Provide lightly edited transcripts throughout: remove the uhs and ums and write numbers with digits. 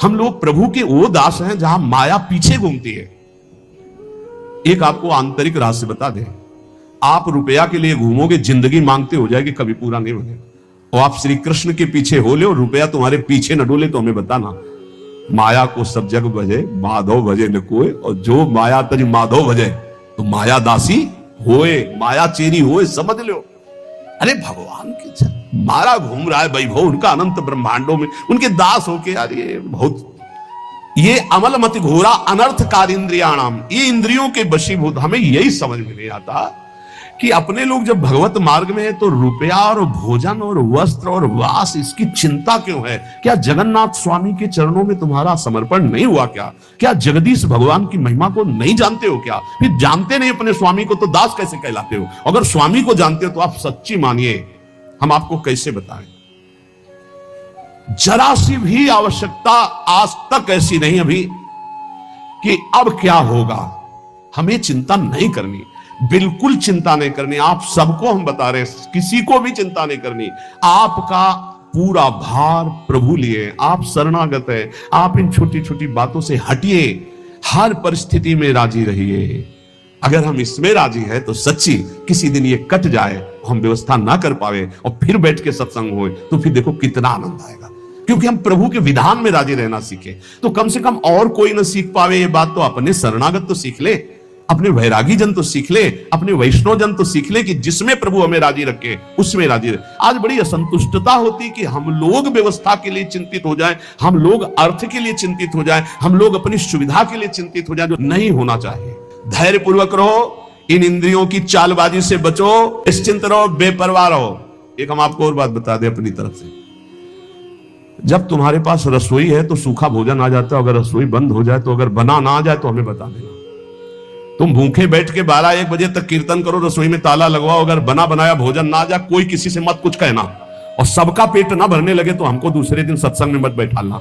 हम लोग प्रभु के वो दास हैं जहां माया पीछे घूमती है। एक आपको आंतरिक रहस्य बता दें, आप रुपया के लिए घूमोगे, जिंदगी मांगते हो जाएगी, कभी पूरा नहीं होगा। और आप श्री कृष्ण के पीछे हो ले और रुपया तुम्हारे पीछे न डोले तो हमें बताना। माया को सब जग भजे, माधव भजे न कोई, और जो माया तज माधव भजे तो माया दासी होए, माया चेरी होए, समझ लो। अरे भगवान के मारा घूम रहा है वैभव उनका अनंत ब्रह्मांडों में, उनके दास होके यार ये बहुत, ये अमल मत घोरा अनर्थकार इंद्रियाणाम, ये इंद्रियों के वशीभूत। हमें यही समझ में नहीं आता कि अपने लोग जब भगवत मार्ग में है तो रुपया और भोजन और वस्त्र और वास इसकी चिंता क्यों है? क्या जगन्नाथ स्वामी के चरणों में तुम्हारा समर्पण नहीं हुआ क्या? क्या जगदीश भगवान की महिमा को नहीं जानते हो क्या? फिर जानते नहीं अपने स्वामी को तो दास कैसे कहलाते हो? अगर स्वामी को जानते हो तो आप सच्ची मानिए, हम आपको कैसे बताएं। जरा सी भी आवश्यकता आज तक ऐसी नहीं अभी कि अब क्या होगा, हमें चिंता नहीं करनी, बिल्कुल चिंता नहीं करनी। आप सबको हम बता रहे हैं, किसी को भी चिंता नहीं करनी। आपका पूरा भार प्रभु लिए, आप शरणागत है, आप इन छोटी छोटी बातों से हटिए, हर परिस्थिति में राजी रहिए। अगर हम इसमें राजी है तो सच्ची किसी दिन ये कट जाए, हम व्यवस्था ना कर पावे और फिर बैठ के सत्संग होए तो फिर देखो कितना आनंद आएगा, क्योंकि हम प्रभु के विधान में राजी रहना सीखे। तो कम से कम और कोई ना सीख पावे ये बात तो अपने शरणागत तो सीख ले, अपने वैरागी जन तो सीख ले, अपने वैष्णव जन तो सीख ले कि जिसमें प्रभु हमें राजी रखे उसमें राजी रहे। आज बड़ी असंतुष्टता होती कि हम लोग व्यवस्था के लिए चिंतित हो जाएं, हम लोग अर्थ के लिए चिंतित हो जाएं, हम लोग अपनी सुविधा के लिए चिंतित हो जाएं, जो नहीं होना चाहिए। धैर्य पूर्वक रहो, इन इंद्रियों की चालबाजी से बचो, निश्चिंत रहो, बेपरवाह रहो। एक हम आपको और बात बता दें अपनी तरफ से, जब तुम्हारे पास रसोई है तो सूखा भोजन आ जाता है, अगर रसोई बंद हो जाए तो, अगर बना ना आ जाए तो हमें बता देना। तुम भूखे बैठ के 12-1 बजे तक कीर्तन करो, रसोई में ताला लगवाओ, अगर बना बनाया भोजन ना आ जाए, कोई किसी से मत कुछ कहना, और सबका पेट ना भरने लगे तो हमको दूसरे दिन सत्संग में मत बैठालना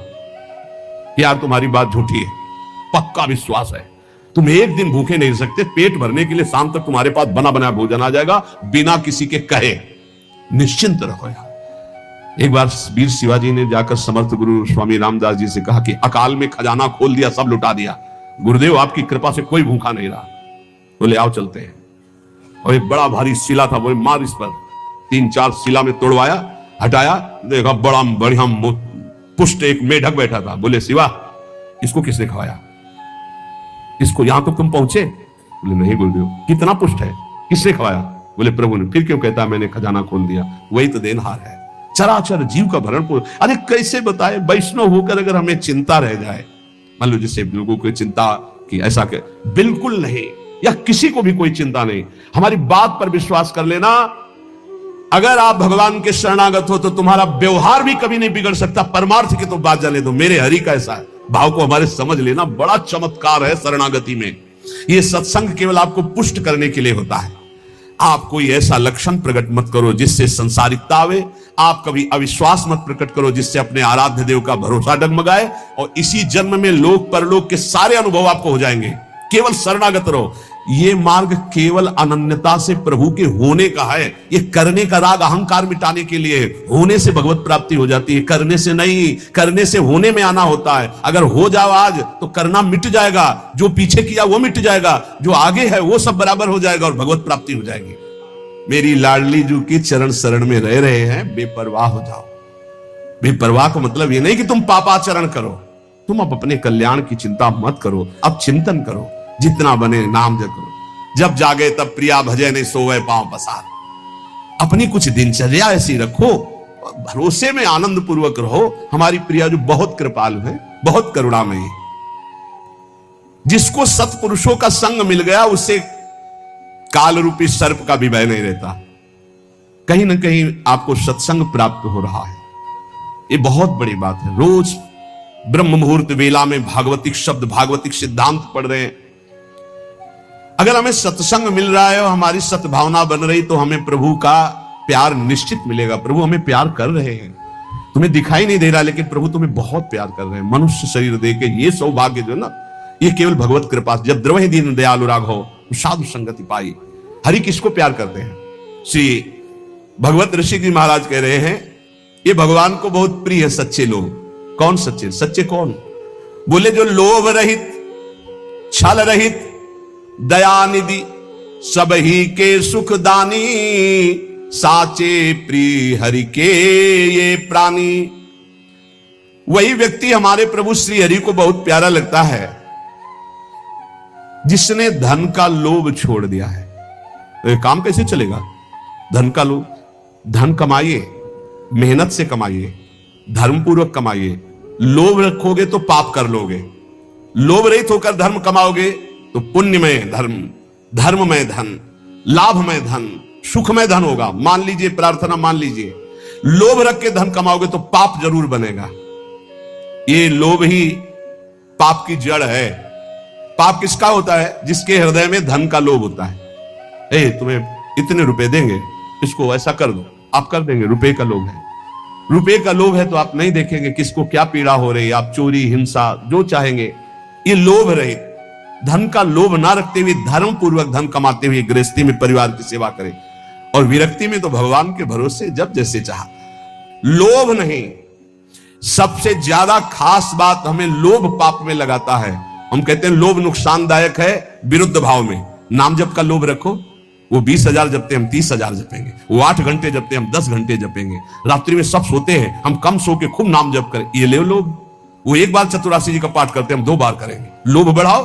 यार, तुम्हारी बात झूठी है। पक्का विश्वास है, तुम एक दिन भूखे नहीं रह सकते, पेट भरने के लिए शाम तक तुम्हारे पास बना बनाया भोजन आ जाएगा बिना किसी के कहे। निश्चिंत रहो यार। एक बार वीर शिवाजी ने जाकर समर्थ गुरु स्वामी रामदास जी से कहा कि अकाल में खजाना खोल दिया, सब लुटा दिया, गुरुदेव आपकी कृपा से कोई भूखा नहीं रहा। बोले आओ चलते हैं। और एक बड़ा भारी शिला था, बोले मार इस पर। 3-4 शिला में तोड़वाया, हटाया, देखा बड़ा बढ़िया पुष्ट एक मेढक बैठा था। बोले शिवा इसको किसने खवाया? इसको यहां तक तुम पहुंचे? बोले नहीं गुरुदेव। कितना पुष्ट है, किसने खवाया? बोले प्रभु ने। फिर क्यों कहता मैंने खजाना खोल दिया? वही तो देनहार है, चराचर जीव का भरण पोषण। अरे कैसे बताए, वैष्णव होकर अगर हमें चिंता रह जाए, मान लो जैसे लोगों को चिंता कि ऐसा के, बिल्कुल नहीं, या किसी को भी कोई चिंता नहीं। हमारी बात पर विश्वास कर लेना, अगर आप भगवान के शरणागत हो तो तुम्हारा व्यवहार भी कभी नहीं बिगड़ सकता। परमार्थ की तो बात जाने दो, मेरे हरि का ऐसा है भाव को हमारे समझ लेना, बड़ा चमत्कार है शरणागति में। यह सत्संग केवल आपको पुष्ट करने के लिए होता है। आप कोई ऐसा लक्षण प्रकट मत करो जिससे संसारिकता आवे, आप कभी अविश्वास मत प्रकट करो जिससे अपने आराध्य देव का भरोसा डगमगाए, और इसी जन्म में लोक परलोक के सारे अनुभव आपको हो जाएंगे। केवल शरणागत रहो। ये मार्ग केवल अनन्यता से प्रभु के होने का है। ये करने का राग अहंकार मिटाने के लिए, होने से भगवत प्राप्ति हो जाती है, करने से नहीं। करने से होने में आना होता है। अगर हो जाओ आज तो करना मिट जाएगा, जो पीछे किया वो मिट जाएगा, जो आगे है वो सब बराबर हो जाएगा और भगवत प्राप्ति हो जाएगी। मेरी लाडली जू की चरण शरण में रह रहे हैं, बेपरवाह हो जाओ। बेपरवाह का मतलब ये नहीं कि तुम पापाचरण करो, तुम अब अपने कल्याण की चिंता मत करो, अब चिंतन करो, जितना बने नाम जप करो। जब जागे तब प्रिया भजे नहीं सोवे पांव पसार। अपनी कुछ दिनचर्या ऐसी रखो, भरोसे में आनंद पूर्वक रहो। हमारी प्रिया जो बहुत कृपालु है, बहुत करुणामयी, जिसको सत्पुरुषों का संग मिल गया उसे काल रूपी सर्प का भी भय नहीं रहता। कहीं ना कहीं आपको सत्संग प्राप्त हो रहा है, ये बहुत बड़ी बात है। रोज ब्रह्म मुहूर्त वेला में भागवतिक शब्द, भागवतिक सिद्धांत पढ़ रहे हैं। अगर हमें सत्संग मिल रहा है और हमारी सद्भावना बन रही तो हमें प्रभु का प्यार निश्चित मिलेगा। प्रभु हमें प्यार कर रहे हैं, तुम्हें दिखाई नहीं दे रहा लेकिन प्रभु तुम्हें बहुत प्यार कर रहे हैं। मनुष्य शरीर दे के ये सौभाग्य जो है ना, ये केवल भगवत कृपा। जब द्रवहि दीन दयालु राघव साधु संगति पाई। हरि किसको प्यार करते हैं? श्री भगवत ऋषि जी महाराज कह रहे हैं, ये भगवान को बहुत प्रिय है सच्चे लोग। कौन सच्चे? सच्चे कौन? बोले जो लोभ रहित, छल रहित, दयानिधि, सब ही के सुख दानी, साचे प्रिय हरि के ये प्राणी। वही व्यक्ति हमारे प्रभु श्री हरि को बहुत प्यारा लगता है जिसने धन का लोभ छोड़ दिया है। तो ये काम कैसे चलेगा? धन का लोभ, धन कमाइए, मेहनत से कमाइए, धर्मपूर्वक कमाइए। लोभ रखोगे तो पाप कर लोगे, लोभ रहित होकर धर्म कमाओगे तो पुण्यमय धर्म, धर्ममय धन, लाभमय धन, सुखमय धन होगा। मान लीजिए, प्रार्थना मान लीजिए, लोभ रख के धन कमाओगे तो पाप जरूर बनेगा। ये लोभ ही पाप की जड़ है। पाप किसका होता है? जिसके हृदय में धन का लोभ होता है। तुम्हें इतने रुपए देंगे, इसको ऐसा कर दो, आप कर देंगे। रुपए का लोभ है, रुपए का लोभ है तो आप नहीं देखेंगे किसको क्या पीड़ा हो रही है, आप चोरी, हिंसा जो चाहेंगे। ये लोभ रहित, धन का लोभ ना रखते हुए धर्म पूर्वक धन कमाते हुए गृहस्थी में परिवार की सेवा करें, और विरक्ति में तो भगवान के भरोसे जब जैसे चाहा। लोभ नहीं, सबसे ज्यादा खास बात हमें लोभ पाप में लगाता है। हम कहते हैं लोभ नुकसानदायक है विरुद्ध भाव में। नाम जप का लोभ रखो, वो 20,000 जपते हम 30,000 जपेंगे, वो 8 घंटे जपते हम 10 घंटे जपेंगे, रात्रि में सब सोते हैं हम कम सो के खूब नाम जप करें, ये ले लोभ। वो एक बार चतुरासी जी का पाठ करते हम 2 बार करेंगे। लोभ बढ़ाओ,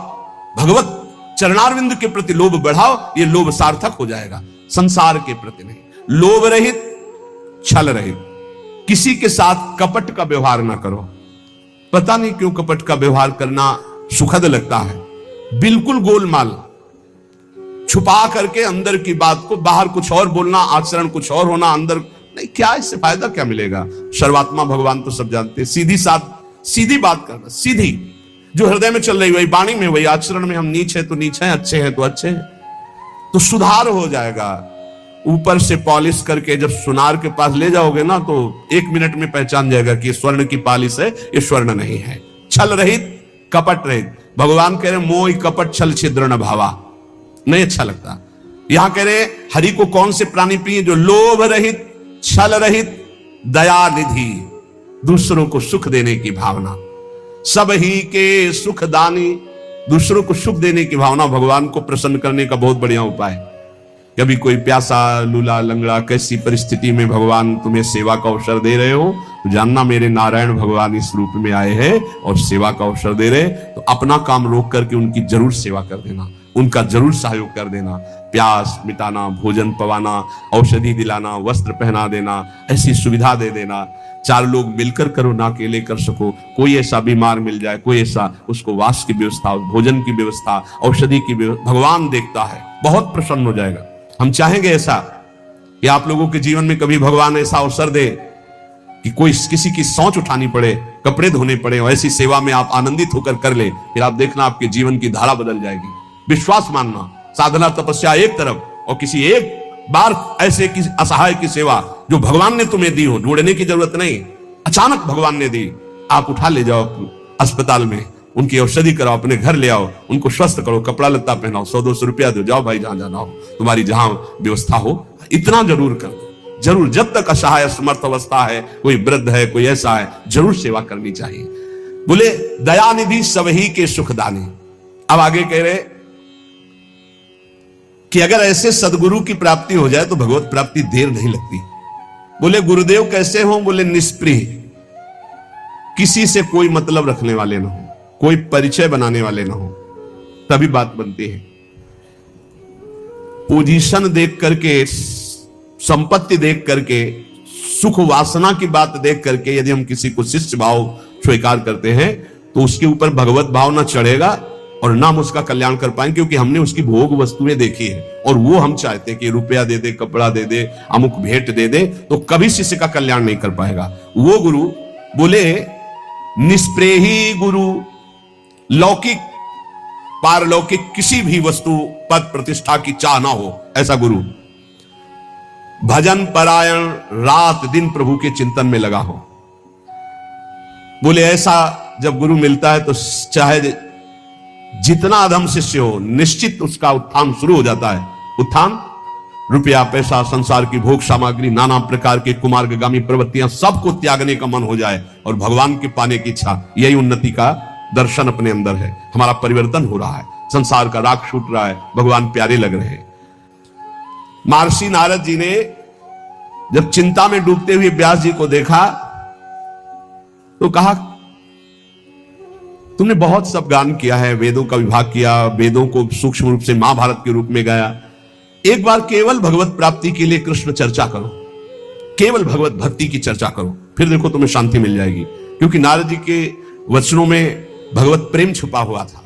भगवत चरणारविंद के प्रति लोभ बढ़ाओ, ये लोभ सार्थक हो जाएगा, संसार के प्रति नहीं। लोभ रहित, छल रहित, किसी के साथ कपट का व्यवहार ना करो। पता नहीं क्यों कपट का व्यवहार करना सुखद लगता है। बिल्कुल गोलमाल, छुपा करके अंदर की बात को बाहर कुछ और बोलना, आचरण कुछ और होना, अंदर नहीं। क्या इससे फायदा क्या मिलेगा? सर्वात्मा भगवान तो सब जानते हैं। सीधी बात करना, सीधी जो हृदय में चल रही वही वाणी में, वही आचरण में। हम नीच है तो नीच है, अच्छे हैं तो अच्छे हैं, तो सुधार हो जाएगा। ऊपर से पॉलिश करके जब सुनार के पास ले जाओगे ना तो 1 मिनट में पहचान जाएगा कि ये स्वर्ण की पॉलिश है, ये स्वर्ण नहीं है। छल रहित, कपट रहित। भगवान कह रहे मोह कपट छल छिद्र न भावा, नहीं अच्छा लगता। यहां कह रहे हरि को कौन से प्राणी प्रिय? जो लोभ रहित, छल रहित, दया निधि, दूसरों को सुख देने की भावना, सब ही के सुख दानी, दूसरों को सुख देने की भावना भगवान को प्रसन्न करने का बहुत बढ़िया उपाय है। कभी कोई प्यासा, लूला, लंगड़ा, कैसी परिस्थिति में भगवान तुम्हें सेवा का अवसर दे रहे हो, तो जानना मेरे नारायण भगवान इस रूप में आए हैं और सेवा का अवसर दे रहे। तो अपना काम रोक करके उनकी जरूर सेवा कर देना, उनका जरूर सहयोग कर देना। प्यास मिटाना, भोजन पवाना, औषधि दिलाना, वस्त्र पहना देना, ऐसी सुविधा दे देना। 4 लोग मिलकर करो, ना अकेले कर सको। कोई ऐसा बीमार मिल जाए, कोई ऐसा, उसको वास की व्यवस्था, भोजन की व्यवस्था, औषधि की व्यवस्था, भगवान देखता है, बहुत प्रसन्न हो जाएगा। हम चाहेंगे ऐसा कि आप लोगों के जीवन में कभी भगवान ऐसा अवसर दे कि कोई किसी की सोच उठानी पड़े, कपड़े धोने पड़े, और ऐसी सेवा में आप आनंदित होकर कर ले, फिर आप देखना आपके जीवन की धारा बदल जाएगी। विश्वास मानना, साधना तपस्या एक तरफ, और किसी एक बार ऐसे किसी असहाय की सेवा जो भगवान ने तुम्हें दी हो, ढूंढने की जरूरत नहीं, अचानक भगवान ने दी, आप उठा ले जाओ अस्पताल में, उनकी औषधि कराओ, अपने घर ले आओ, उनको स्वस्थ करो, कपड़ा लत्ता पहनाओ, 100-200 रुपया दो, जाओ भाई जहां जाना हो, तुम्हारी जहां व्यवस्था हो, इतना जरूर कर दो। जरूर, जब तक असहाय असमर्थ अवस्था है, कोई वृद्ध है, कोई ऐसा है, जरूर सेवा करनी चाहिए। बोले दयानिधि सबही के सुखदानी। अब आगे कह रहे कि अगर ऐसे सदगुरु की प्राप्ति हो जाए तो भगवत प्राप्ति देर नहीं लगती। बोले गुरुदेव कैसे हो? बोले निष्प्रिय, किसी से कोई मतलब रखने वाले ना हो, कोई परिचय बनाने वाले ना हो, तभी बात बनती है। पोजीशन देख करके, संपत्ति देख करके, सुख वासना की बात देख करके यदि हम किसी को शिष्य भाव स्वीकार करते हैं तो उसके ऊपर भगवत भाव ना चढ़ेगा और ना हम उसका कल्याण कर पाएंगे, क्योंकि हमने उसकी भोग वस्तुएं देखी है और वो हम चाहते हैं कि रुपया दे दे, कपड़ा दे दे, अमुक भेंट दे दे, तो कभी शिष्य का कल्याण नहीं कर पाएगा वो गुरु। बोले निष्प्रेही गुरु, लौकिक पारलौकिक किसी भी वस्तु पद प्रतिष्ठा की चाह ना हो, ऐसा गुरु। भजन परायण, रात दिन प्रभु के चिंतन में लगा हो। बोले ऐसा जब गुरु मिलता है तो चाहे जितना अधम शिष्य हो, निश्चित उसका उत्थान शुरू हो जाता है। उत्थान, रुपया पैसा, संसार की भोग सामग्री, नाना प्रकार के कुमार्गामी प्रवृत्तियां, सबको त्यागने का मन हो जाए और भगवान के पाने की इच्छा, यही उन्नति का दर्शन अपने अंदर है, हमारा परिवर्तन हो रहा है, संसार का राग छूट रहा है, भगवान प्यारे लग रहे हैं। महर्षि नारद जी ने जब चिंता में डूबते हुए व्यास जी को देखा तो कहा, तुमने बहुत सब गान किया है, वेदों का विभाग किया, वेदों को सूक्ष्म रूप से महाभारत के रूप में गाया, एक बार केवल भगवत प्राप्ति के लिए कृष्ण चर्चा करो, केवल भगवत भक्ति की चर्चा करो, फिर देखो तुम्हें शांति मिल जाएगी। क्योंकि नारद जी के वचनों में भगवत प्रेम छुपा हुआ था।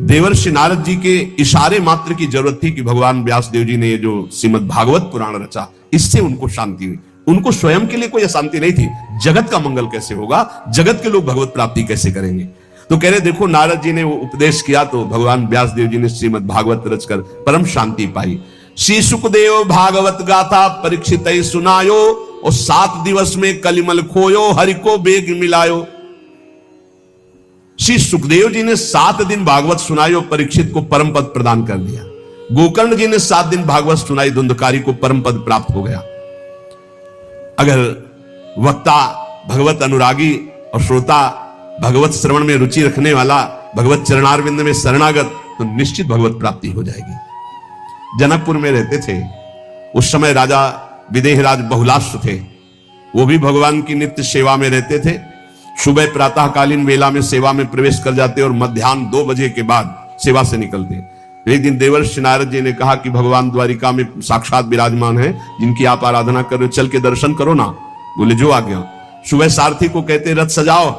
देवर्षि नारद जी के इशारे मात्र की जरूरत थी कि भगवान व्यासदेव जी ने ये जो श्रीमद् भागवत पुराण रचा, इससे उनको शांति हुई। उनको स्वयं के लिए कोई अशांति नहीं थी, जगत का मंगल कैसे होगा, जगत के लोग भगवत प्राप्ति कैसे करेंगे। तो कह रहे देखो नारद जी ने वो उपदेश किया तो भगवान व्यासदेव जी ने श्रीमद् भागवत रचकर परम शांति पाई। श्री सुखदेव भागवत गाथा परीक्षित सुनायो, और 7 दिवस में कलिमल खोयो, हरि को बेग मिलायो। श्री सुखदेव जी ने 7 दिन भागवत सुनाई और परीक्षित को परम पद प्रदान कर दिया। गोकर्ण जी ने 7 दिन भागवत सुनाई, धुंधकारी को परम पद प्राप्त हो गया। अगर वक्ता भगवत अनुरागी और श्रोता भगवत श्रवण में रुचि रखने वाला, भगवत चरणारविंद में शरणागत, तो निश्चित भगवत प्राप्ति हो जाएगी। जनकपुर में रहते थे उस समय राजा विदेहराज बहुलाश्व थे, वो भी भगवान की नित्य सेवा में रहते थे। सुबह प्रातःकालीन वेला में सेवा में प्रवेश कर जाते और मध्याह्न 2 बजे के बाद सेवा से निकलते। एक दिन देवर्षि नारद जी ने कहा कि भगवान द्वारिका में साक्षात विराजमान है, जिनकी आप आराधना कर रहे हो, चल के दर्शन करो ना। बोले जो आ गया। सुबह सारथी को कहते रथ सजाओ,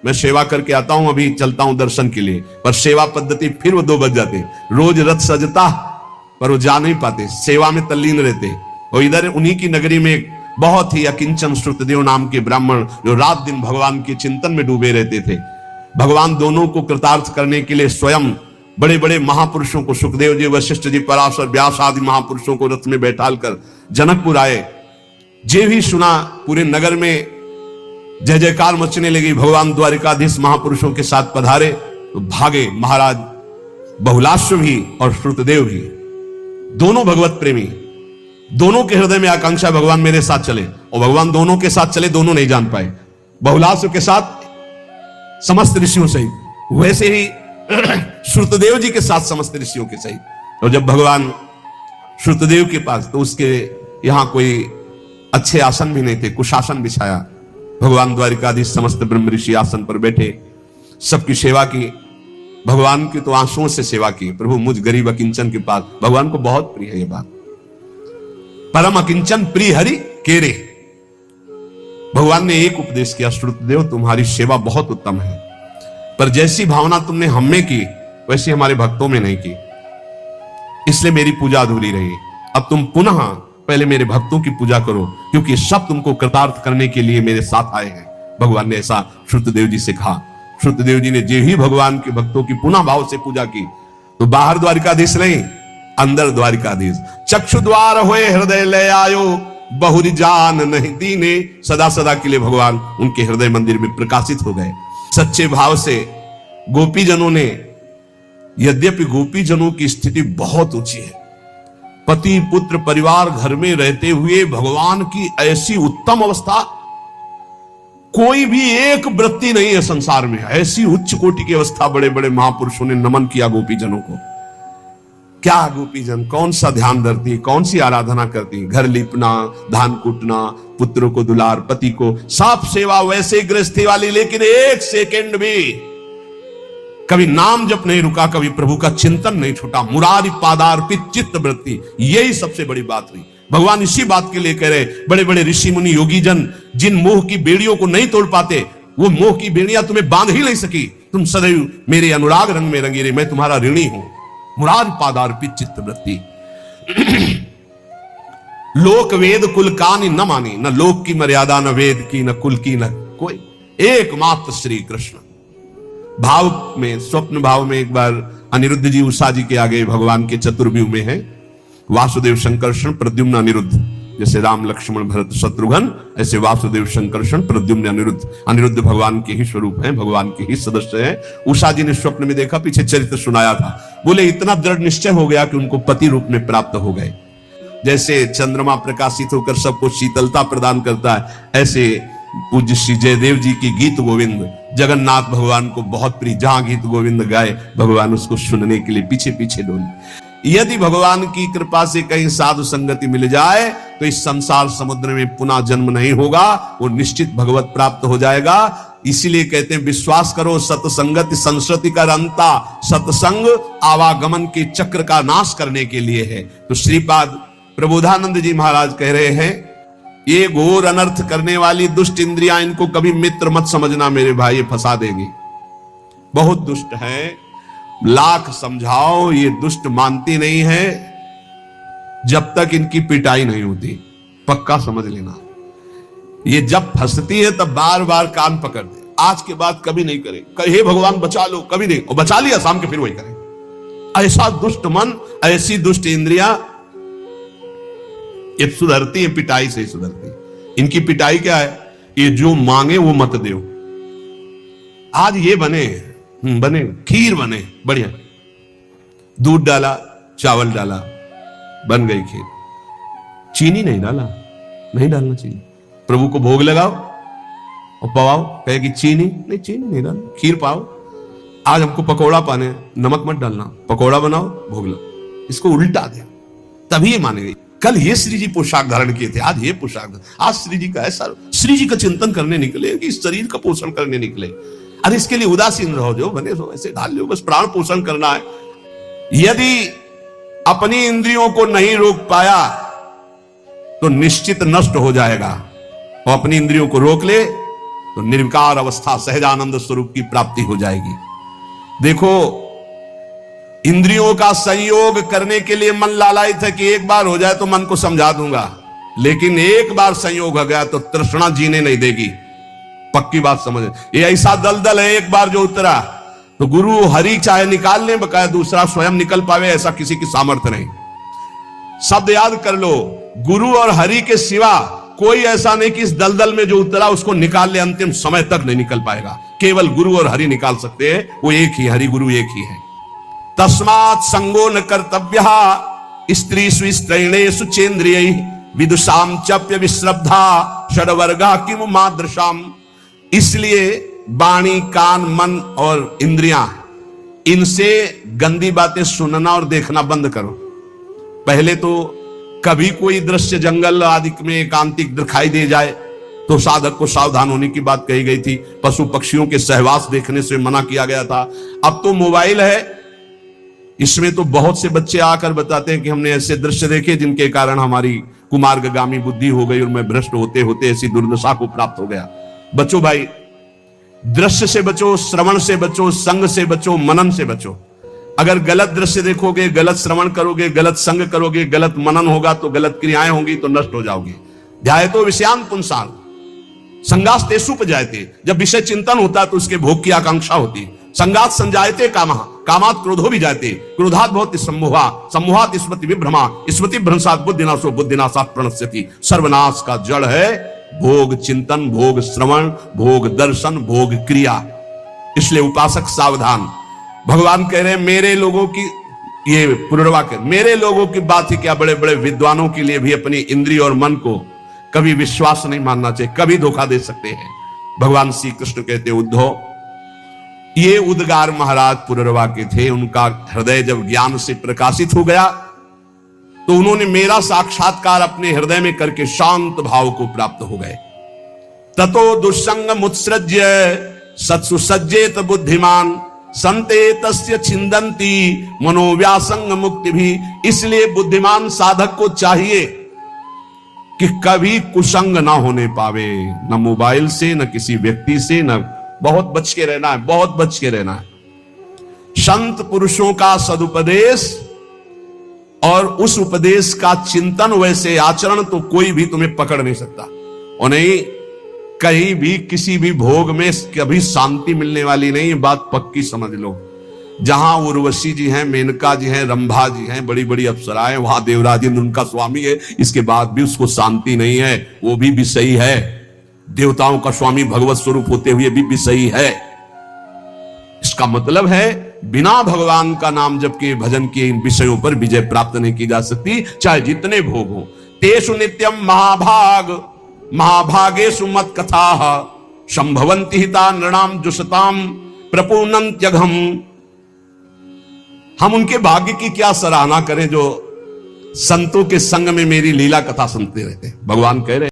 मैं सेवा करके आता हूं, अभी चलता हूं दर्शन के लिए। पर सेवा पद्धति फिर वो 2 बज जाते। रोज रथ सजता पर वो जा नहीं पाते, सेवा में तल्लीन रहते। और इधर उन्हीं की नगरी में बहुत ही अकिंचन श्रुतदेव नाम के ब्राह्मण जो रात दिन भगवान के चिंतन में डूबे रहते थे। भगवान दोनों को कृतार्थ करने के लिए स्वयं बड़े बड़े महापुरुषों को, सुखदेव जी, वशिष्ठ जी, पराशर, व्यास आदि महापुरुषों को रथ में बैठाल कर जनकपुर आए। जे भी सुना पूरे नगर में जय जयकार मचने लगी। भगवान द्वारिकाधीश महापुरुषों के साथ पधारे तो भागे महाराज बहुलाश्व भी और श्रुतदेव भी, दोनों भगवत प्रेमी। दोनों के हृदय में आकांक्षा भगवान मेरे साथ चले, और भगवान दोनों के साथ चले, दोनों नहीं जान पाए। बहुलाश्व के साथ समस्त ऋषियों सहित, वैसे ही श्रुतदेव जी के साथ समस्त ऋषियों के सहित। और जब भगवान श्रुतदेव के पास, तो उसके यहां कोई अच्छे आसन भी नहीं थे, कुशासन बिछाया। भगवान द्वारिकाधीश समस्त ब्रह्म ऋषि आसन पर बैठे, सबकी सेवा की। भगवान की तो आंसुओं से सेवा की, प्रभु मुझ गरीब अकिंचन के पास। भगवान को बहुत प्रिय है ये बात, परम अकिंचन प्रिय हरि केरे। भगवान ने एक उपदेश किया, श्रुतदेव तुम्हारी सेवा बहुत उत्तम है, पर जैसी भावना तुमने हम में की वैसी हमारे भक्तों में नहीं की, इसलिए मेरी पूजा अधूरी रही। अब तुम पुनः पहले मेरे भक्तों की पूजा करो, क्योंकि सब तुमको कृतार्थ करने के लिए मेरे साथ आए हैं। भगवान ने ऐसा श्रुतदेव जी से कहा। श्रुतदेव जी ने जे ही भगवान के भक्तों की पुनः भाव से पूजा की, तो बाहर द्वारिकाधीश नहीं, अंदर द्वारिकाधीश। चक्षु द्वार होए हृदय ले आयो, बहुरी जान नहीं दीने। सदा सदा के लिए भगवान उनके हृदय मंदिर में प्रकाशित हो गए। सच्चे भाव से गोपीजनों ने, यद्यपि गोपीजनों की स्थिति बहुत ऊंची है, पति पुत्र परिवार घर में रहते हुए भगवान की ऐसी उत्तम अवस्था कोई भी एक वृत्ति नहीं है संसार में। ऐसी उच्च कोटि की अवस्था बड़े बड़े महापुरुषों ने नमन किया गोपीजनों को। क्या गोपीजन कौन सा ध्यान धरती, कौन सी आराधना करती, घर लिपना, धान कूटना, पुत्रों को दुलार, पति को सब सेवा, वैसे गृहस्थी वाली। लेकिन एक सेकंड भी कभी नाम जप नहीं रुका, कभी प्रभु का चिंतन नहीं छूटा। मुरारी पादार्पित चित्त वृत्ति, यही सबसे बड़ी बात हुई। भगवान इसी बात के लिए कह रहे, बड़े बड़े ऋषि मुनि योगी जन जिन मोह की बेड़ियों को नहीं तोड़ पाते, वो मोह की बेड़ियां तुम्हें बांध ही नहीं सकी। तुम सदैव मेरे अनुराग रंग में रंगी रहे, मैं तुम्हारा ऋणी हूं। मुरारी पादार्पित चित्त वृत्ति। लोक वेद कुल कानी न मानी, न लोक की मर्यादा, न वेद की, न कुल की, न कोई, एकमात्र श्री कृष्ण। भाव में, स्वप्न भाव में एक बार अनिरुद्ध जी उषा जी के आगे भगवान के चतुर्व्यूह में है। वासुदेव शंकर्षण प्रद्युम्न अनिरुद्ध, जैसे राम लक्ष्मण भरत शत्रुघ्न, ऐसे वासुदेव शंकर्षण प्रद्युम्न अनिरुद्ध। अनिरुद्ध भगवान के ही स्वरूप हैं, भगवान के ही सदस्य हैं। उषा जी ने स्वप्न में देखा, पीछे चरित्र सुनाया था। बोले इतना दृढ़ निश्चय हो गया कि उनको पति रूप में प्राप्त हो गए। जैसे चंद्रमा प्रकाशित होकर सबको शीतलता प्रदान करता है, ऐसे पूज्य श्री जयदेव जी की गीत गोविंद जगन्नाथ भगवान को बहुत प्रिय, जहां गीत गोविंद गाए भगवान उसको सुनने के लिए पीछे पीछे डोले। यदि भगवान की कृपा से कहीं साधु संगति मिल जाए तो इस संसार समुद्र में पुनः जन्म नहीं होगा, वो निश्चित भगवत प्राप्त हो जाएगा। इसीलिए कहते हैं विश्वास करो सत्संगति संस्कृति का अंता, सत्संग आवागमन के चक्र का नाश करने के लिए है। तो श्रीपाद प्रबोधानंद जी महाराज कह रहे हैं ये घोर अनर्थ करने वाली दुष्ट इंद्रियां, इनको कभी मित्र मत समझना मेरे भाई, ये फंसा देंगी, बहुत दुष्ट है। लाख समझाओ ये दुष्ट मानती नहीं है जब तक इनकी पिटाई नहीं होती, पक्का समझ लेना। ये जब फंसती है तब बार बार कान पकड़ दे, आज के बाद कभी नहीं करे, हे भगवान बचा लो, कभी नहीं, और बचा लिया शाम के फिर वही करे। ऐसा दुष्ट मन, ऐसी दुष्ट इंद्रियां ये सुधरती है, पिटाई से ही सुधरती है। इनकी पिटाई क्या है, ये जो मांगे वो मत दो। आज ये बने बने खीर बने बढ़िया, दूध डाला चावल डाला बन गई खीर, चीनी नहीं डाला, नहीं डालना चाहिए। प्रभु को भोग लगाओ और पवाओ, कहेगी चीनी नहीं, चीनी नहीं डालना, खीर पाओ। आज हमको पकौड़ा पाने, नमक मत डालना, पकौड़ा बनाओ भोग लो, इसको उल्टा दे तभी ये मानेगी। कल ये श्री जी पोशाक धारण किए थे, आज ये पोशाक, आज श्री जी का ऐसा, श्री जी का चिंतन करने निकले कि शरीर का पोषण करने निकले। अरे इसके लिए उदासीन रहो, जो बने सो ऐसे ढाल लो, बस प्राण पोषण करना है। यदि अपनी इंद्रियों को नहीं रोक पाया तो निश्चित नष्ट हो जाएगा, और अपनी इंद्रियों को रोक ले तो निर्विकार अवस्था सहजानंद स्वरूप की प्राप्ति हो जाएगी। देखो इंद्रियों का संयोग करने के लिए मन लालायित है कि एक बार हो जाए तो मन को समझा दूंगा, लेकिन एक बार संयोग हो गया तो तृष्णा जीने नहीं देगी, पक्की बात समझ। ये ऐसा दलदल है, एक बार जो उतरा तो गुरु हरि चाहे निकाल ले, बकाया दूसरा स्वयं निकल पावे ऐसा किसी की सामर्थ्य नहीं। शब्द याद कर लो, गुरु और हरि के सिवा कोई ऐसा नहीं कि इस दलदल में जो उतरा उसको निकाल ले, अंतिम समय तक नहीं निकल पाएगा। केवल गुरु और हरि निकाल सकते हैं, वो एक ही, हरि गुरु एक ही है। तस्मात् संगो न कर्तव्यः स्त्रीषु स्त्रैणेषु चेन्द्रियैः विदुषां चप्य विश्रब्धा षड्वर्गा किमु मादृशाम। इसलिए वाणी, कान, मन और इंद्रियां, इनसे गंदी बातें सुनना और देखना बंद करो। पहले तो कभी कोई दृश्य जंगल आदि में एकांतिक दिखाई दे जाए तो साधक को सावधान होने की बात कही गई थी। पशु पक्षियों के सहवास देखने से मना किया गया था। अब तो मोबाइल है, इसमें तो बहुत से बच्चे आकर बताते हैं कि हमने ऐसे दृश्य देखे जिनके कारण हमारी कुमार्गगामी बुद्धि हो गई और मैं भ्रष्ट होते होते ऐसी दुर्दशा को प्राप्त हो गया। बचो भाई, दृश्य से बचो, श्रवण से बचो, संग से बचो, मनन से बचो। अगर गलत दृश्य देखोगे, गलत श्रवण करोगे, गलत संग करोगे, गलत मनन होगा तो गलत क्रियाएं होंगी तो नष्ट हो जाओगे। ध्यायतो विषयान पुंसान संगास्तेषु उपजायते। जब विषय चिंतन होता है तो उसके भोग की आकांक्षा होती है। संगात संजायते कामः, कामात क्रोधो भी जायते, क्रोधात भवति सम्मोहा, सम्मोहात स्मृति विभ्रमा, स्मृति भ्रंशात बुद्धिनाशो, बुद्धिनाशात प्रणश्यति। सर्वनाश का जड़ है भोग चिंतन, भोग श्रवण, भोग दर्शन, भोग क्रिया। इसलिए उपासक सावधान। भगवान कह रहे हैं मेरे लोगों की, ये पुनर्वाक्य, मेरे लोगों की बात ही क्या, बड़े बड़े विद्वानों के लिए भी अपनी इंद्रिय और मन को कभी विश्वास नहीं मानना चाहिए, कभी धोखा दे सकते हैं। भगवान श्री कृष्ण कहते उद्धव, ये उद्गार महाराज पुनर्वाक्य थे, उनका हृदय जब ज्ञान से प्रकाशित हो गया तो उन्होंने मेरा साक्षात्कार अपने हृदय में करके शांत भाव को प्राप्त हो गए। ततो दुस्संग मुत्सृज्य सत्सु सज्जेत बुद्धिमान संते तस्य छिंदंती मनोव्यासंग मुक्ति भी। इसलिए बुद्धिमान साधक को चाहिए कि कभी कुसंग ना होने पावे, न मोबाइल से, न किसी व्यक्ति से, न, बहुत बच के रहना है, बहुत बच के रहना है। संत पुरुषों का सदुपदेश और उस उपदेश का चिंतन, वैसे आचरण तो कोई भी तुम्हें पकड़ नहीं सकता। और नहीं, कहीं भी किसी भी भोग में कभी शांति मिलने वाली नहीं, बात पक्की समझ लो। जहां उर्वशी जी हैं, मेनका जी हैं, रंभा जी हैं, बड़ी बड़ी अप्सराएं, वहां देवराज इंद्र उनका स्वामी है, इसके बाद भी उसको शांति नहीं है, वो भी विषयी है। देवताओं का स्वामी भगवत स्वरूप होते हुए भी विषयी है। इसका मतलब है बिना भगवान का नाम जप के, भजन के, इन विषयों पर विजय प्राप्त नहीं की जा सकती, चाहे जितने भोग हो। तेषु नित्यम महाभाग महाभागेषु मत कथा संभवंति हिता नृणाम जुषताम प्रपूर्णंत्यघम। हम उनके भाग्य की क्या सराहना करें जो संतों के संग में मेरी लीला कथा सुनते रहते। भगवान कह रहे